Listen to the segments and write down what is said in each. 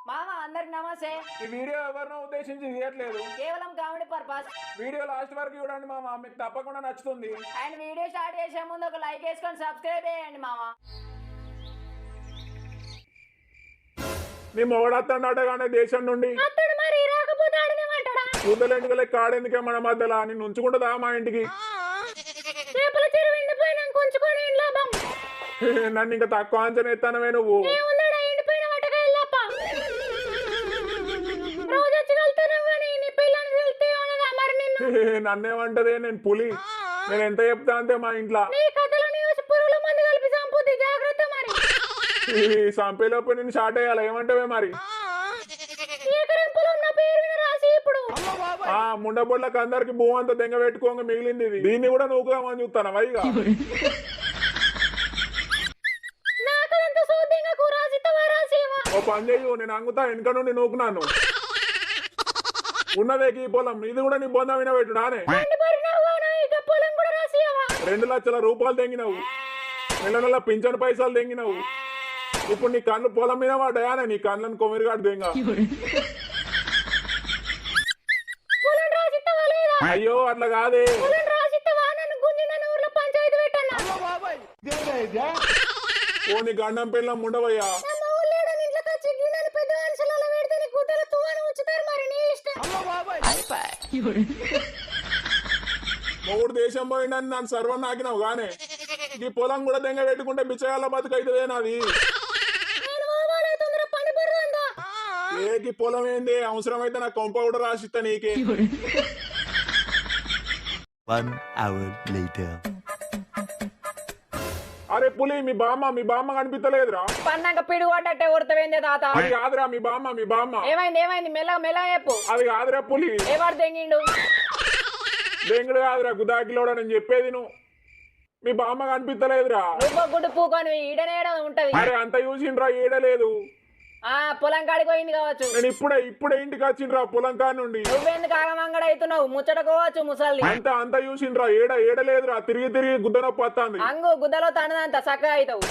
మామ అందరికి నమస్తే. ఈ వీడియో ఎవరినో ఉద్దేశించి తీయట్లేదు, కేవలం కామెడీ పర్పస్. వీడియో లాస్ట్ వరకు చూడండి మామ, మీకు తప్పకుండా నచ్చుతుంది. అండ్ వీడియో స్టార్ట్ చేసే ముందు ఒక లైక్ వేసుకొని సబ్స్క్రైబ్ చేయండి మామ. నీ మొగడత్తాడట కానీ దేశం నుండి మరి రాకపోతాడని అంటాడా? కూదలెందుకలే కాడెందుకే మన మధ్యలో నేను ఉంచుకుంటుందా మా ఇంటికి? చేపల చెరువు ఎండిపోయినాక ఉంచుకొని ఏం లాభం? నన్ను ఇంకా తక్కువ అంచనా ఎత్తానవే నువ్వు. ఏముందడా ఎండిపోయిన వటకాయలు తప్ప. రోజు వచ్చి వెళ్తాను కానీ నీ పిల్లని వెళ్తే ఉన్నదా మరి నిన్ను? నన్నేమంటదే, నేను పులి, నేను ఎంత చెప్తా అంతే మా ఇంట్లో. నీ కథలని చూసి పురుగుల మందు కలిపి చంపుద్ది, జాగ్రత్త మరి. సంపేలోపు నేను షార్ట్ అయ్యాలి, ఏమంటావే మరి? ఎకరం పొలం నా పేరు మీద రాసి ఇప్పుడు ఆ ముండబొడ్లకు అందరికి భూమి అంతా దెంగ పెట్టుకోగా మిగిలింది ఇది. దీన్ని కూడా నూకుదామని చూస్తాను వైగా. నాకదంతా సోదింగా కూరాసితవా రాసివా? ఓ పని చెయ్యు, నేను అంగుతా వెనక నుండి నూకున్నాను. ఉన్నదేకి ఈ పొలం, ఇది కూడా నీ బొంద వినబెట్టు నానే. 2 లక్షల రూపాయలు తెంగినావు, నెల నెల పింఛన్ పైసలు తెంగినావు. ఇప్పుడు నీ కళ్ళు పొలం మీద పడ్డాయానే, నీ కళ్ళని కొమిరిగాడు దెంగ. అయ్యో అట్లా కాదే, ఓ నీ గండం పిల్లం ఉండవయ్యా. మొగుడు దేశం పోయిండని నన్ను సర్వం నాకినావు గానే. ఈ పొలం కూడా దెంగ పెట్టుకుంటే బిచ్చగాళ్ళ బతుకైతుందే నాది. ఏకి పొలం ఏంది, అవసరమైతే నా కొంప కూడా రాసిస్తా నీకే. 1 hour later. అరే పులి, మీ బామ్మ కనిపించలేదురా? పన్నాక పిడుగు పడ్డట్టే కొడతావేందే తాత? అది కాదురా మీ బామ్మ. ఏమైంది మెల్లగా చెప్పు. అది కాదురా పులి, ఏవాడు తెంగిండు? దెంగుడు కాదురా గుదాకిలోడా, నేను చెప్పేది నువ్వు. మీ బామ్మ కనిపించలేదురా? నువ్వు గుడ్డు పూకొని ఈడనేడ ఉంటది. అరే అంత చూసిండ్రా, ఏడలేదు. పొలం కాడికి పోయింది కావచ్చు. నేను ఇప్పుడే ఇంటికి వచ్చిండ్రా పొలం కాడి నుండి. నువ్వెందుకు ఆగమంగడ అవుతున్నావు? ముచ్చటకోవచ్చు ముసల్ది. అంత చూసిండ్రా, ఏడలేదురా. తిరిగి గుద్ద నొప్పి వస్తుంది. అంగు గుద్దలో తనదంత చక్కగా అవుతావు.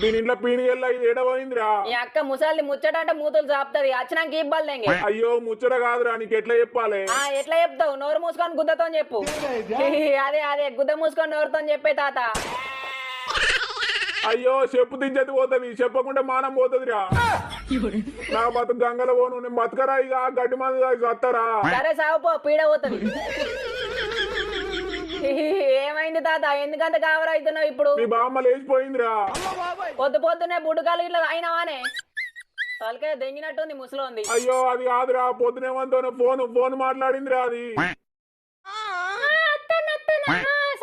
దీని ఇంట్లో పీనిగెల్లా ఇది ఏడపోయిందిరా. ఈ అక్క ముసల్ది ముచ్చట అంటే మూతులు చాపుతుంది. వచ్చినాక ఇబ్బంది దెంగే. అయ్యో ముచ్చట కాదురా, నీకు ఎట్లా చెప్పాలి? ఎట్లా చెప్తావు? నోరు మూసుకొని గుద్దతో చెప్పు. అదే గుద్ద మూసుకొని నోరుతో చెప్పే తాత. అయ్యో చెప్పు దించేది పోతుంది, చెప్పకుండా మానం పోతుందిరా. నా బతుకు గంగల పోను, నేను బతకరా ఇక గడ్డి మంది వస్తారా? సరే సాగుపో, పీడ పోతుంది. ఏమైంది తాత, ఎందుకంత గావర అవుతున్నావు ఇప్పుడు? మీ బామ్మ లేచిపోయిందిరా. పొద్దున్నే బుడ్డుకాలు ఇట్లా అయినవానే? తలకే దెంగినట్టుంది ముసలోంది. అయ్యో అది కాదురా, పొద్దునేమంతో ఫోన్ మాట్లాడిందిరా. అది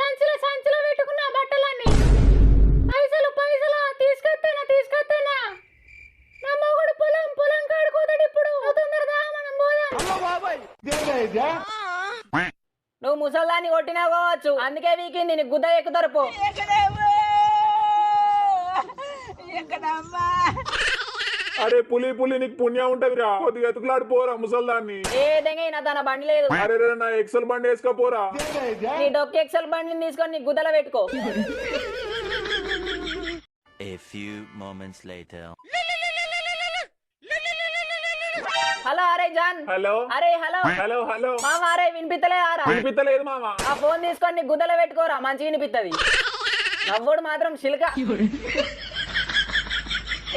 సంచిలో పెట్టుకున్నా బట్టలన్నీ. పైసలు తీసుకొస్తానా. నా మొగుడు పొలం కాడుకోతాడు ఇప్పుడు. తొందరగా మనం పోదాం. నువ్వు ముసల్దాన్ని కొట్టినా పోవచ్చు, అందుకే వీకింది. నీకు గుద్ద ఎక్కుతారు పో. అరే పులి నీకు పుణ్యం ఉంటదిరా, కొద్దిగా ఎతుకులాడిపోరా ముసల్దాన్ని. ఏదైనా తన బండి లేదు. అరే నా ఎక్సెల్ బండి వేసుకోపోరా. నీ డొక్కి ఎక్సెల్ బండిని తీసుకొని నీ గుద్దల పెట్టుకో. A few moments later. Hello అరే జాన్. హలో మామ అరే వినిపిస్తలేదు మామ. ఆ ఫోన్ తీసుకొని నీ గుద్దల పెట్టుకోరా, మంచిగా వినిపిస్తుంది. నవ్వుడు మాత్రం చిలుక.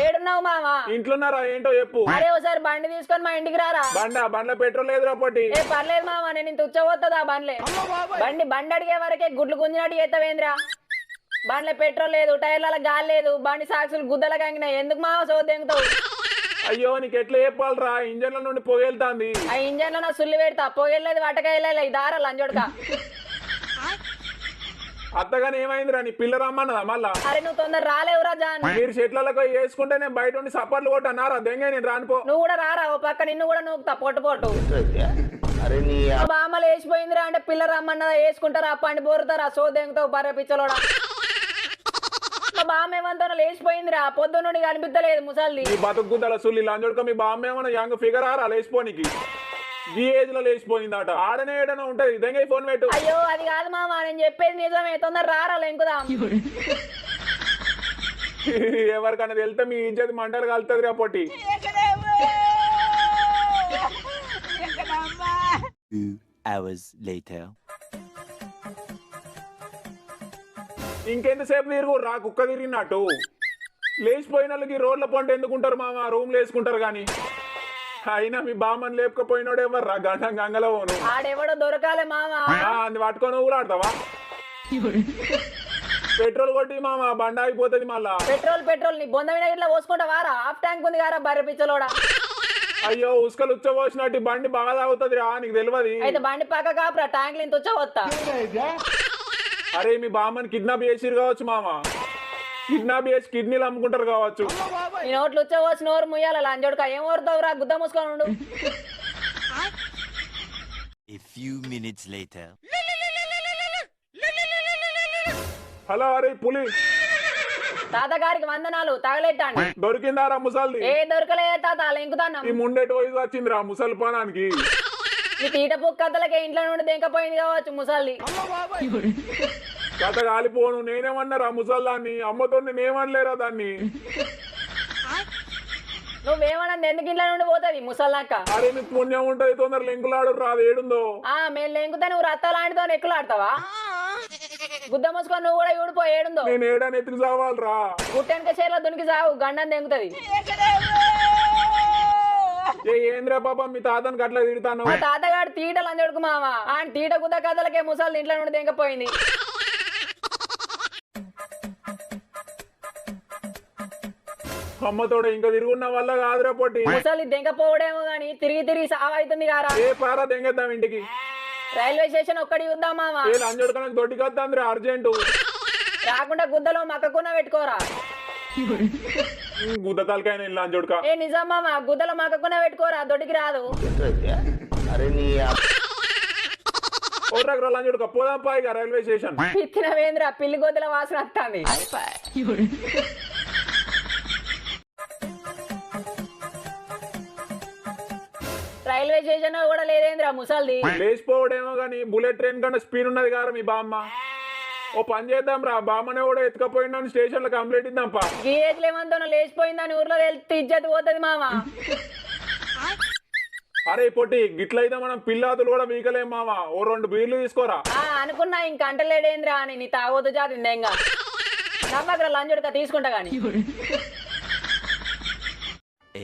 ఏడున్నావు మామ? ఇంట్లోన్నారా ఏంటో చెప్పు. అరే ఒకసారి బండి తీసుకొని మా ఇంటికి రారా. బండ్ల పెట్రోల్ లేదురా పొట్టి. పర్లేదు మామ, నేను ఇంత ఉచ్చబోతుందా బండ్లే. బండి అడిగే వరకే గుడ్లు గుంజినట్టు చేస్తావేంద్రా? బండ్ల పెట్రోల్ లేదు, టైర్ల గాలి లేదు, బండి సాక్షులు గుద్దల కంగినాయి. ఎందుకు మామ సోదెంగుతావు? అయ్యో నీకు ఎట్లా చెప్పాలరా, ఇంజన్ల నుండి పొగెళ్తాంది. ఆ ఇంజన్ లో నా సుల్లి పెడతా. పొగెళ్ళలేదు వటకాయలేదు, ఈ దారా లంజోడక. అత్తగానే ఏమైందిరా, నీ పిల్ల రమ్మన్నదా మళ్ళా? అరే నువ్వు తొందర రాలేవురా జాన్. మీరు చెట్లకు వేసుకుంటే నేను బయట ఉండి సప్పర్లు కొట్టన్నారా దెంగ, నేను రానుకో. నువ్వు కూడా రారా, ఓ పక్క నిన్ను కూడా నూకుతా పొట్టు. బామ్మలు వేసిపోయిందిరా అంటే పిల్ల రమ్మన్నదా, వేసుకుంటారా, పండి బోరుతారా, సోదెంగుతావు బర్రె పిచ్చలోడా. బామ్మ ఏమంతా లేచిపోయిందిరా, పొద్దు నుండి కనిపించలేదు ముసల్ది. ఈ బతుకు గుద్దల సుల్లి లంజోడక మీ బామ్మ ఏమన్నా యంగ్ ఫిగర్ ఆరా లేచిపోనికి? ఈ ఏజ్ లో లేచిపోయిందట. ఆడనే ఏడనే ఉంటది, దెంగ ఫోన్ పెట్టు. అయ్యో అది కాదు మామ, నేను చెప్పేది నిజమే. తొందర రారా లెంకుదాం. ఎవరికన్నా వెళ్తే మీ ఇజ్జత్ మంటలు కలుతుంది రా పొట్టి. 2 hours later. ఇంకెంతసేపు తిరుగు రా కుక్క తిరిగినట్టు. లేచిపోయిన వాళ్ళకి రోడ్ల పంట ఎందుకుంటారు మామ, రూమ్ లేసుకుంటారు గాని. అయినా మీ బామ్మని లేపకపోయినాడు ఎవర్రా గండం గంగలో పోను. ఆడెవడో దొరకాలే మామ. అంది పట్టుకొని ఊరాడతావా? పెట్రోల్ కొట్టి మామ బండ అయిపోతుంది మళ్ళా. పెట్రోల్ నీ బొంద మీద ఇట్లా పోసుకుంటా వారా? హాఫ్ ట్యాంక్ ఉంది గారా బర్రె పిచ్చలోడా. అయ్యో ఉసుకలు ఉచ్చబోసినట్టు బండి బాగా అవుతుంది రా, నీకు తెలియదు. అయితే బండి పక్క కాపురా, ట్యాంక్ ఇంత వచ్చా. అరే మీ బామ్మని కిడ్నాప్ చేసిరు కావచ్చు మామ. కిడ్నాప్ చేసి కిడ్నీలు అమ్ముకుంటారు కావచ్చు. నీ నోట్లు వచ్చి నోరు ముయ్యాల లంజోడుక. ఏం ఓరుతావురా, గుద్ద మూసుకొని ఉండు. A few minutes later. Hello అరే పులి, తాతగారికి వందనాలు, తగలెట్టండి. దొరికిందారా ముసల్ది? ఏ దొరకలేదే తాత, లెంకుతాన్నాం. ఈ ముండెటు వయసు వచ్చిందిరా ముసలి పానానికి. నీ తీట పుక్కతలకే ఇంట్లో నుండి దెంకపోయింది కావచ్చు ముసల్ది. కథ కాలిపోను. నేనేమన్నారా ముసల్దాన్ని? అమ్మతో నేనేమనలేరా దాన్ని. నువ్వేమన్నది ఎందుకు ఇంట్లో నుండి పోతుంది ముసల్దాక? అరే నీకు పుణ్యం ఉంటది, తొందర లెంకులాడు రాదు. ఏడుందో మేము లెంకుతా, నువ్వు రత్తలాంటితో ఎక్కులాడతావా? గుద్ద మూసుకొని నువ్వు కూడా ఊడిపో. ఏడుందో? నేను ఏడాని ఎత్తుకు చావాలరా. గుట్టెనక చీరలో దునికి సావు, గండం దెంగుతుంది. ఏంద్రా పాప మీ తాతని గట్ల తిడతాను. మా తాతగాడు తీటలు అంజడుకు మామ. ఆయన తీట గుద్ద కథలకే ముసలి ఇంట్లో నుండి దెంకపోయింది. అమ్మతోడ ఇంకా తిరుగున్న వల్ల కాదురా పొట్టి. ముసలి దెంకపోవడేమో గాని తిరిగి సావు అవుతుంది కారా. ఏ పారా దెంగేద్దాం ఇంటికి. రైల్వే స్టేషన్ ఒక్కడి చూద్దాం మామ. అంజడు కనుక దొడ్డికొద్దాంద్రా అర్జెంటు. రాకుండా గుద్దలో మక్కకున్న పెట్టుకోరా. గుద్ద తలకాయ ఇల్లు అంజుడుక. ఏ నిజం మామ, గుద్దలో మక్కకున్న పెట్టుకోరా, దొడ్డికి రాదు. ఓట్రాకు లంజుడుక పోదాం పాయిగా రైల్వే స్టేషన్. పిత్తిన వేంద్ర పిల్లి గొద్దల వాసన వస్తుంది. రైల్వే స్టేషన్ కూడా లేదేంద్రా ముసల్ది. లేచిపోవడేమో గానీ బుల్లెట్ ట్రైన్ కన్నా స్పీడ్ ఉన్నది కారా మీ బామ్మ. ఓ పని చేద్దాం రా, బామ్మనే కూడా ఎత్తుకపోయినా స్టేషన్ లో కంప్లైంట్ ఇద్దాంపా. ఈ ఏజ్ లేమంతో లేచిపోయిందని ఊర్లో వెళ్తే ఇజ్జత్ పోతుంది మామ. అరే పొట్టి గిట్లయితే మనం పిల్లాతులు కూడా వీకలేం మామ. ఓ 2 బీర్లు తీసుకోరా. అనుకున్నా ఇంకంటలేడేంద్రా అని. నీ తాగోదు జాతి ఇందేంగా నమ్మకరా లంజుడుక తీసుకుంటా గాని.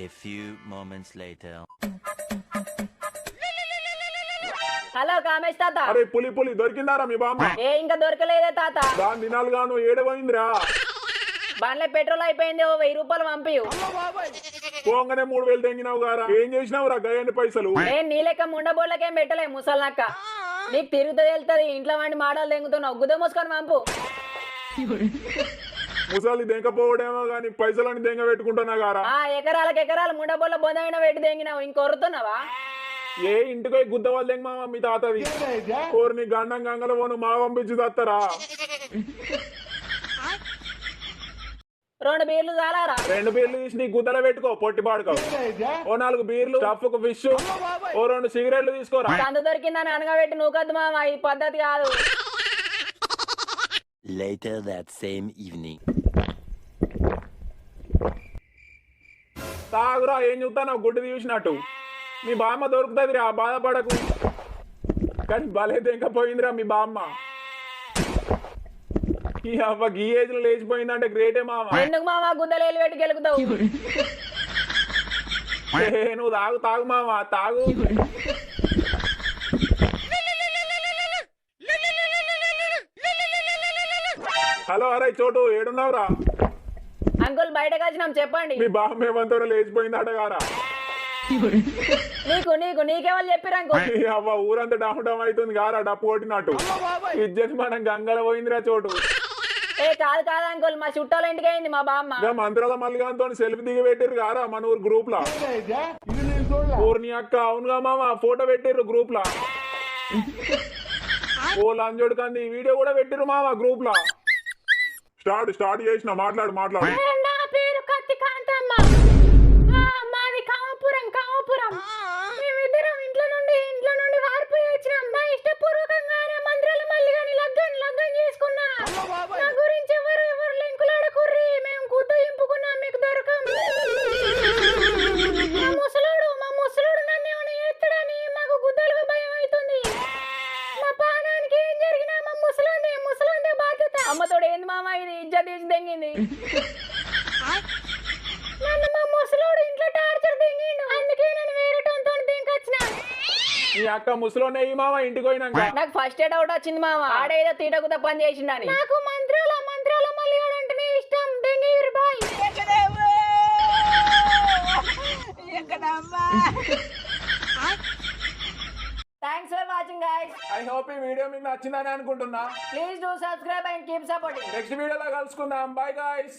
A few moments later. Hello Kamesh తాత. అరే పులి దొరికిందారా మీ బామ్మ? ఏ ఇంకా దొరకలేదే తాత. దాని దినాలు గాను ఏడవైందిరా. బండ్లో పెట్రోల్ అయిపోయింది, ఓ 1000 రూపాయలు పంపియు. పోగానే 3000 తెంగినావు గారా. ఏం చేసినావు రా గయ్యండి పైసలు? నేను నీ లెక్క ముండబోళ్ళకేం పెట్టలే ముసల్నక్క. నీకు తిరుగుతుంది వెళ్తుంది, ఇంట్లో వాడిని మాటలు తెంగుతున్నావు. గుద్ద మూసుకొని పంపు. ముసలి దెంకపోవడేమో గానీ పైసలని దెంగ పెట్టుకుంటున్నా గారా. ఎకరాలు ముండబోళ్ళ బొందైన పెట్టి తెంగినావు, ఇంకొరుతున్నావా? ఏ ఇంటికి గుద్ద వాళ్ళు దెంగ మామ మీ తాతది. కోరిని గండం గంగల పోను మా పంపించి తత్తరా. 2 బీర్లు చాలారా? 2 బీర్లు తీసి నీ గుద్దల పెట్టుకో, పొట్టి పాడుకో. ఓ 4 బీర్లు, స్టఫ్కు ఫిష్, ఓ 2 సిగరెట్లు తీసుకోరా. అంత దొరికిందని అనగబెట్టి నూకద్దు మామ, ఈ పద్ధతి కాదు. Later that same evening. తాగురా, ఏం చూస్తావు గుడ్డు తీసినట్టు. మీ బామ్మ దొరుకుతుంది రా, బాధపడకు. కానీ భలే తెంకపోయిందిరా మీ బామ్మ. ఈ అవ్వకి ఈ ఏజ్ లో లేచిపోయిందంటే గ్రేటే మామ. ఎందుకు మామ గుద్దలేలు పెట్టి గెలుకుతావు? నువ్వు తాగు మామ, తాగు. హలో అరే చోటు, ఏడున్నావురా? అంకుల్ బయటకు వచ్చినాం, చెప్పండి. మీ బామ్మ ఏమంతా లేచిపోయిందట గారా. నీకెవరు చెప్పిరు అంకుల్? అవ్వ ఊరంతా డమ్ అవుతుంది గారా, డప్పు కొట్టినట్టు. ఇజ్జత్ మనం గంగల పోయిందిరా చోటు. ఏ కాదు అంకుల్, మా చుట్టాల ఇంటికి అయింది మా బామ్మ. మంత్రాల మల్లిగాంతో సెల్ఫీ దిగి పెట్టిరు గారా మన ఊరు గ్రూప్ లా. ఊరిని అక్క అవునుగా మామ, ఫోటో పెట్టిర్రు గ్రూప్ లా. ఓ లంజోడు కంది వీడియో కూడా పెట్టిరు మామ గ్రూప్ లా. స్టార్ట్ చేసిన మాట్లాడు. నా పేరు కత్తి కాంతమ్మ, మాది కామపురం. మేమిద్దరం ఇంట్లో నుండి వారిపోయి వచ్చినాం. నా ఇష్టపూర్వకంగానే మంత్రాల మల్లిగాని లగ్గం చేసుకున్నా. నా గురించి ఎవరు లెంకులాడకుర్రి. మేము కూతురు మామ ఇది ఇజ్జత్ తీసి దెంగింది. నన్ను మా ముసలోడు ఇంట్లో టార్చర్ దెంగిండు, అందుకే నేను వేరే టోన్తో దెంకొచ్చిన. నీ అక్క ముసలోనే ఈ మామ ఇంటికి పోయినాక నాకు ఫస్ట్ డౌట్ వచ్చింది మామ, ఆడేదో తీటకుత పని చేసిండని. నాకు మంత్రాల మళ్ళీ అంటేనే ఇష్టం. దెంగిరు బాయ్. Thanks for watching guys. I hope ఈ వీడియో మీకు నచ్చిందని అనుకుంటున్నా. Please do subscribe and keep supporting. Next వీడియోలో కలుసుకుందాం. Bye guys.